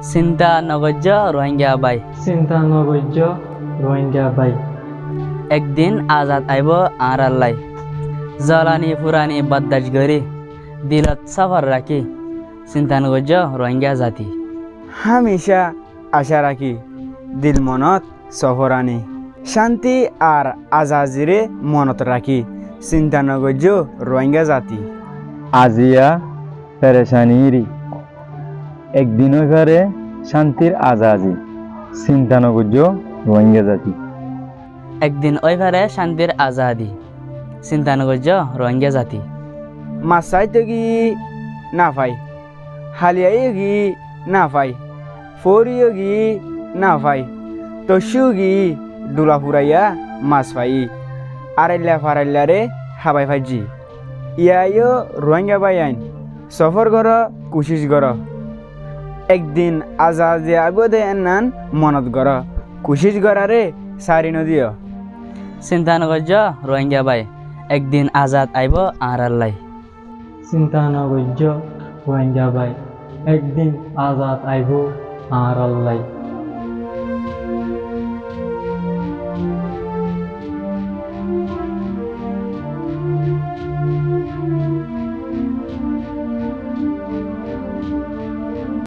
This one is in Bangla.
চিন্তা নগর্য রোহিঙ্গা বাই চিন্তা নগর্য রোহিঙ্গা বাই একদিন আজাদ আইব আর আল্লাই জ্বালানি ফুরানি বদাস গরি দিলত সফর রাখি চিন্তা নগর্য রোহিঙ্গা জাতি হামেশা আশা রাখি দিল মনত সফরানি শান্তি আর আজাজিরে মনত রাখি চিন্তা নগর্য রোহিঙ্গা জাতি আজিয়া পেরেশানিরি একদিন ঘরে শান্তির আজাজি চিন্তা নগর্য রোহিঙ্গা জাতি একদিন ওইভারে শান্তির আজাদি চিন্তা নগর্য রোহিঙ্গা জাতি মাসাইতে গি না পাই হালিয়াই গি না পাই ফরিও গি না পাই তসু গি ডুলা ফুরাইয়া মাছ পাই আড়াইলা ফারাইলারে হাবাই ফাইজি ইয়াইও রোহিঙ্গা বাই আইন সফর কর কুশিস কর একদিন আজাদে আগদে এনান মনত কর কুশিস করারে সারি নদীয় চিন্তা নগর্য রোহিঙ্গা বাই একদিন আজাদ আইব আর আল্লাই চিন্তা নগর্য রোহিঙ্গা বাই একদিন আজাদ আইব আর আল্লাই